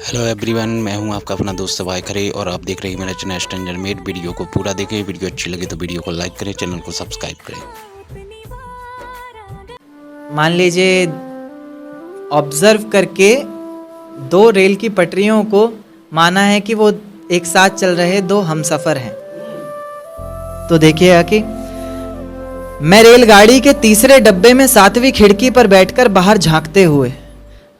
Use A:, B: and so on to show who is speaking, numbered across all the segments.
A: Hello everyone, मैं हूं आपका अपना दोस्त वाई खरे और आप देख रहे हैं मेरा चैनल स्टैंडर्ड मेड। वीडियो को पूरा देखें, वीडियो अच्छी लगे तो वीडियो को लाइक करें, चैनल को सब्सक्राइब करें।
B: मान लीजिए ऑब्जर्व करके दो रेल की पटरियों को माना है कि वो एक साथ चल रहे दो हमसफर हैं। तो देखिएगा कि मैं रेलगाड़ी के तीसरे डब्बे में 7वीं खिड़की पर बैठकर बाहर झांकते हुए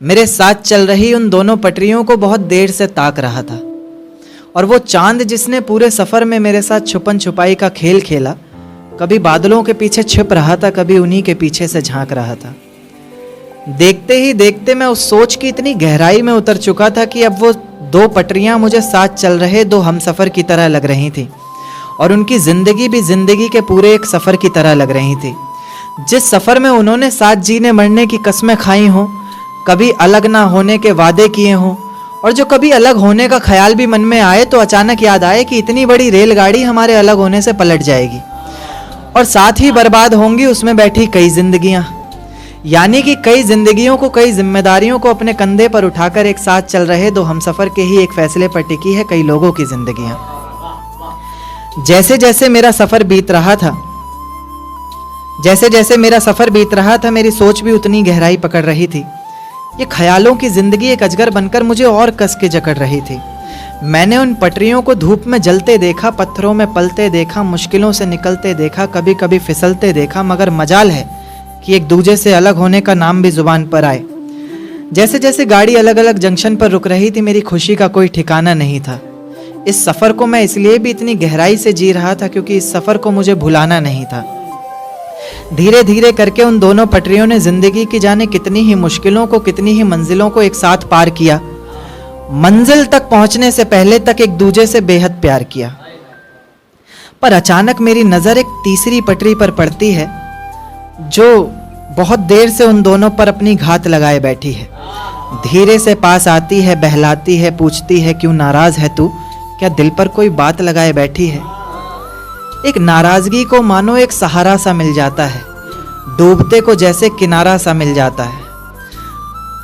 B: मेरे साथ चल रही उन दोनों पटरियों को बहुत देर से ताक रहा था। और वो चांद जिसने पूरे सफ़र में मेरे साथ छुपन छुपाई का खेल खेला, कभी बादलों के पीछे छिप रहा था, कभी उन्हीं के पीछे से झांक रहा था। देखते ही देखते मैं उस सोच की इतनी गहराई में उतर चुका था कि अब वो दो पटरियां मुझे साथ चल रहे दो हमसफ़र की तरह लग रही थी और उनकी ज़िंदगी भी ज़िंदगी के पूरे एक सफ़र की तरह लग रही थी। जिस सफ़र में उन्होंने साथ जीने मरने की कस्में खाई हों, कभी अलग ना होने के वादे किए हों, और जो कभी अलग होने का ख्याल भी मन में आए तो अचानक याद आए कि इतनी बड़ी रेलगाड़ी हमारे अलग होने से पलट जाएगी और साथ ही बर्बाद होंगी उसमें बैठी कई जिंदगियां। यानी कि कई जिंदगियों को, कई जिम्मेदारियों को अपने कंधे पर उठाकर एक साथ चल रहे दो हमसफर के ही एक फैसले पर टिकी है कई लोगों की जिंदगियां। जैसे जैसे मेरा सफर बीत रहा था, मेरी सोच भी उतनी गहराई पकड़ रही थी। ये ख्यालों की जिंदगी एक अजगर बनकर मुझे और कस के जकड़ रही थी। मैंने उन पटरियों को धूप में जलते देखा, पत्थरों में पलते देखा, मुश्किलों से निकलते देखा, कभी कभी फिसलते देखा, मगर मजाल है कि एक दूजे से अलग होने का नाम भी जुबान पर आए। जैसे जैसे गाड़ी अलग अलग जंक्शन पर रुक रही थी, मेरी खुशी का कोई ठिकाना नहीं था। इस सफ़र को मैं इसलिए भी इतनी गहराई से जी रहा था क्योंकि इस सफ़र को मुझे भुलाना नहीं था। धीरे धीरे करके उन दोनों पटरियों ने जिंदगी की जाने कितनी ही मुश्किलों को, कितनी ही मंजिलों को एक साथ पार किया। मंजिल तक पहुंचने से पहले तक एक दूजे से बेहद प्यार किया। पर अचानक मेरी नजर एक तीसरी पटरी पर पड़ती है जो बहुत देर से उन दोनों पर अपनी घात लगाए बैठी है। धीरे से पास आती है, बहलाती है, पूछती है क्यों नाराज है तू, क्या दिल पर कोई बात लगाए बैठी है। एक नाराजगी को मानो एक सहारा सा मिल जाता है, डूबते को जैसे किनारा सा मिल जाता है।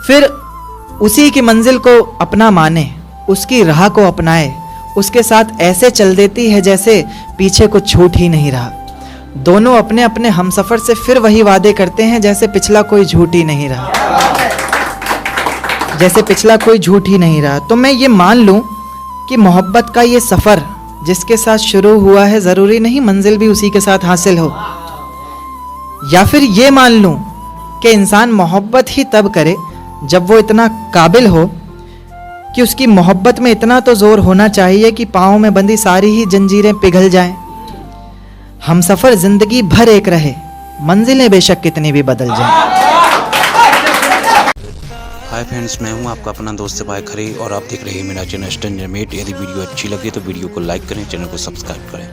B: फिर उसी की मंजिल को अपना माने, उसकी राह को अपनाए, उसके साथ ऐसे चल देती है जैसे पीछे कुछ छूट ही नहीं रहा। दोनों अपने अपने हमसफर से फिर वही वादे करते हैं जैसे पिछला कोई झूठ ही नहीं रहा, तो मैं ये मान लूं कि मोहब्बत का ये सफ़र जिसके साथ शुरू हुआ है, ज़रूरी नहीं मंजिल भी उसी के साथ हासिल हो। या फिर ये मान लूं कि इंसान मोहब्बत ही तब करे जब वो इतना काबिल हो कि उसकी मोहब्बत में इतना तो जोर होना चाहिए कि पाँव में बंधी सारी ही जंजीरें पिघल जाएं। हमसफ़र जिंदगी भर एक रहे, मंजिलें बेशक कितनी भी बदल जाएं।
A: हाय फ्रेंड्स, मैं हूं आपका अपना दोस्त वाई खरे और आप देख रहे हैं मेरा चैनल स्टैंडर्ड मेड। यदि वीडियो अच्छी लगे तो वीडियो को लाइक करें, चैनल को सब्सक्राइब करें।